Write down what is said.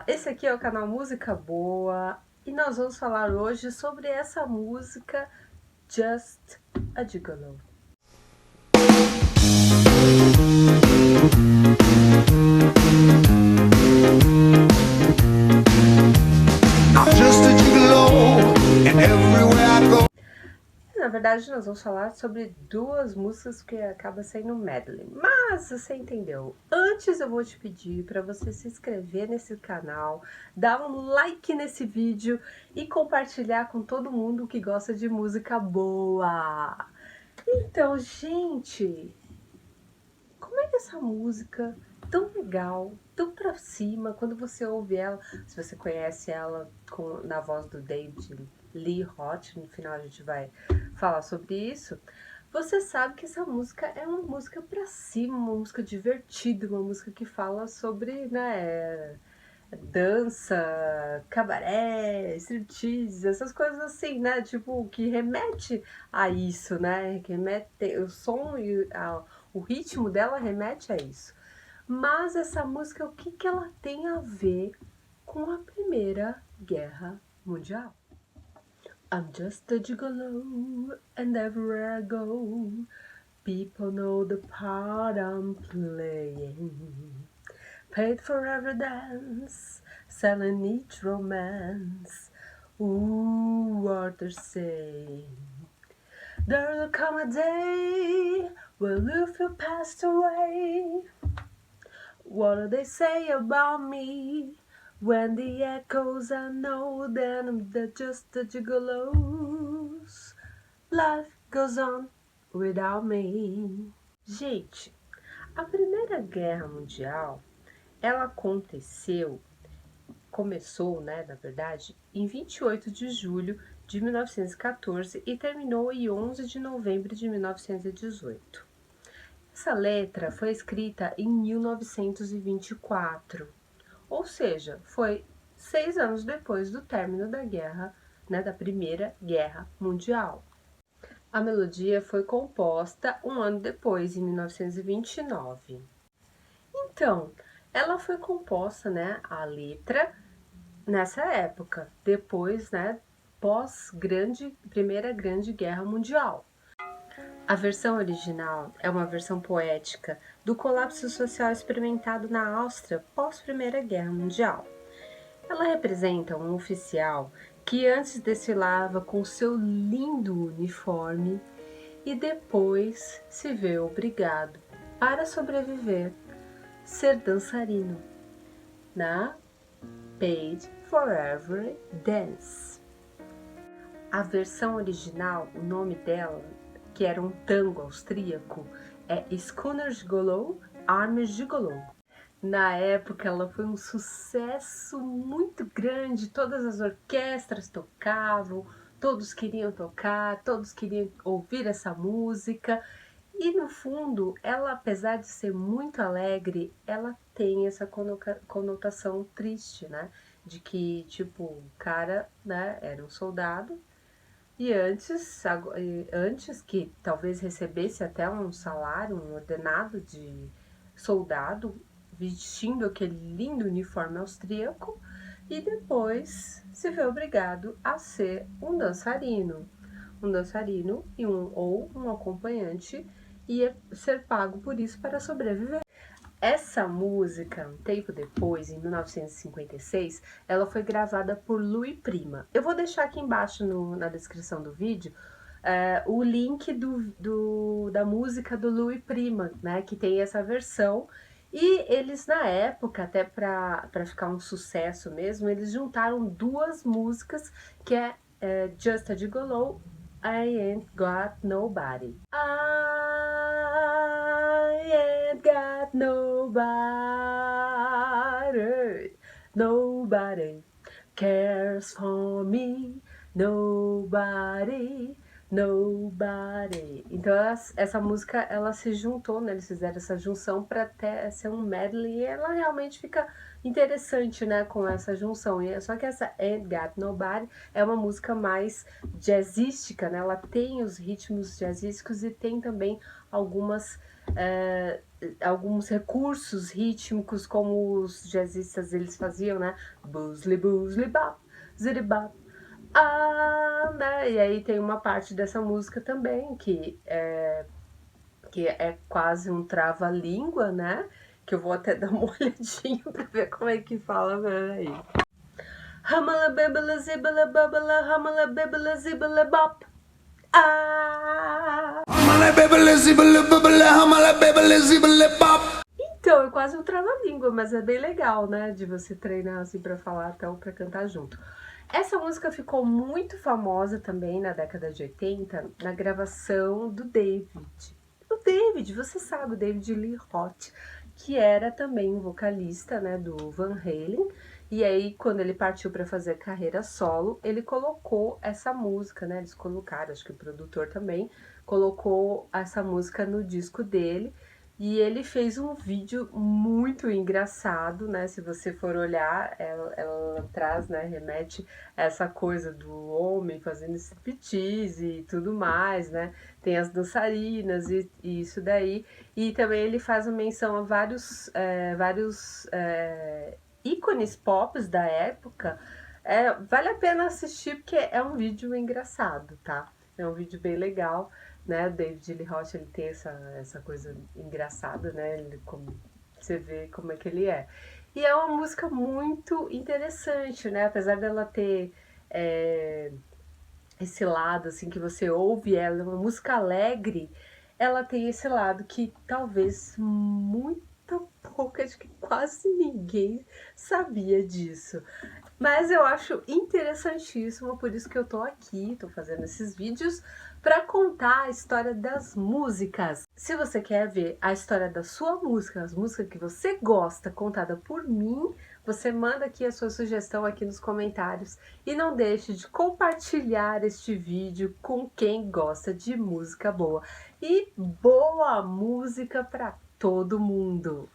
Esse aqui é o canal Música Boa e nós vamos falar hoje sobre essa música Just a Gigolo. Na verdade, nós vamos falar sobre duas músicas que acaba sendo medley, mas você entendeu. Antes eu vou te pedir para você se inscrever nesse canal, dar um like nesse vídeo e compartilhar com todo mundo que gosta de música boa. Então, gente, como é que essa música tão legal, tão pra cima, quando você ouve ela, se você conhece ela na voz do David Lee Roth, no final a gente vai falar sobre isso, você sabe que essa música é uma música pra cima, uma música divertida, uma música que fala sobre, né, dança, cabaré, striptease, essas coisas assim, né, tipo, que remete a isso, né, que remete, o som e o ritmo dela remete a isso. Mas essa música, o que que ela tem a ver com a Primeira Guerra Mundial? I'm just a gigolo, and everywhere I go, people know the part I'm playing. Paid for every dance, selling each romance. Ooh, what they're saying. There'll come a day when if you passed away. What do they say about me? When the echoes I know that I'm just a gigolo's. Life goes on without me. Gente, a Primeira Guerra Mundial, ela começou, né, na verdade, em 28 de julho de 1914 e terminou em 11 de novembro de 1918. Essa letra foi escrita em 1924, ou seja, foi 6 anos depois do término da guerra, né, da Primeira Guerra Mundial. A melodia foi composta um ano depois, em 1929. Então, ela foi composta, né, a letra nessa época, depois, né, Primeira Grande Guerra Mundial. A versão original é uma versão poética do colapso social experimentado na Áustria pós-Primeira Guerra Mundial. Ela representa um oficial que antes desfilava com seu lindo uniforme e depois se vê obrigado, para sobreviver, ser dançarino na Paid for Every Dance. A versão original, o nome dela, que era um tango austríaco, é Schooner Gigolo, Armes Gigolo. Na época ela foi um sucesso muito grande, todas as orquestras tocavam, todos queriam tocar, todos queriam ouvir essa música. E no fundo, ela, apesar de ser muito alegre, ela tem essa conotação triste, né? De que, tipo, o cara, né, era um soldado e antes que talvez recebesse até um salário, um ordenado de soldado, vestindo aquele lindo uniforme austríaco, e depois se vê obrigado a ser um dançarino ou um acompanhante e ser pago por isso para sobreviver. Essa música, um tempo depois, em 1956, ela foi gravada por Louis Prima. Eu vou deixar aqui embaixo na descrição do vídeo o link da música do Louis Prima, né, que tem essa versão. E eles, na época, até para ficar um sucesso mesmo, eles juntaram duas músicas, que é Just a Gigolo, I Ain't Got Nobody. I ain't got nobody, nobody cares for me, nobody, nobody. Então essa música, ela se juntou, né? Eles fizeram essa junção para até ser um medley e ela realmente fica interessante, né, com essa junção. Só que essa Ain't Got Nobody é uma música mais jazzística, né? Ela tem os ritmos jazzísticos e tem também algumas alguns recursos rítmicos, como os jazzistas eles faziam, né? Boozly, boozly, bop, ziribop. Né? E aí tem uma parte dessa música também que é quase um trava-língua, né? Que eu vou até dar uma olhadinha pra ver como é que fala, peraí. Hamala bibala zibala babala hamala bibala zibala bop. Então, é quase um trava-língua, mas é bem legal, né? De você treinar assim pra falar até ou pra cantar junto. Essa música ficou muito famosa também na década de 80, na gravação do David. O David, você sabe, o David Lee Roth, que era também um vocalista, né, do Van Halen. E aí, quando ele partiu para fazer carreira solo, ele colocou essa música, né? Eles colocaram, acho que o produtor também colocou essa música no disco dele. E ele fez um vídeo muito engraçado, né? Se você for olhar, ela traz, né? Remete a essa coisa do homem fazendo striptease e tudo mais, né? Tem as dançarinas e isso daí. E também ele faz uma menção a vários ícones pop da época. Vale a pena assistir porque é um vídeo engraçado, tá? É um vídeo bem legal, né? O David Lee Roth, ele tem essa coisa engraçada, né? Você vê como é que ele é. E é uma música muito interessante, né? Apesar dela ter esse lado, assim, que você ouve ela, é uma música alegre, ela tem esse lado que talvez muito pouca, acho que quase ninguém sabia disso. Mas eu acho interessantíssimo, por isso que eu tô aqui, tô fazendo esses vídeos para contar a história das músicas. Se você quer ver a história da sua música, as músicas que você gosta, contada por mim, você manda aqui a sua sugestão aqui nos comentários e não deixe de compartilhar este vídeo com quem gosta de música boa. E boa música para todo mundo!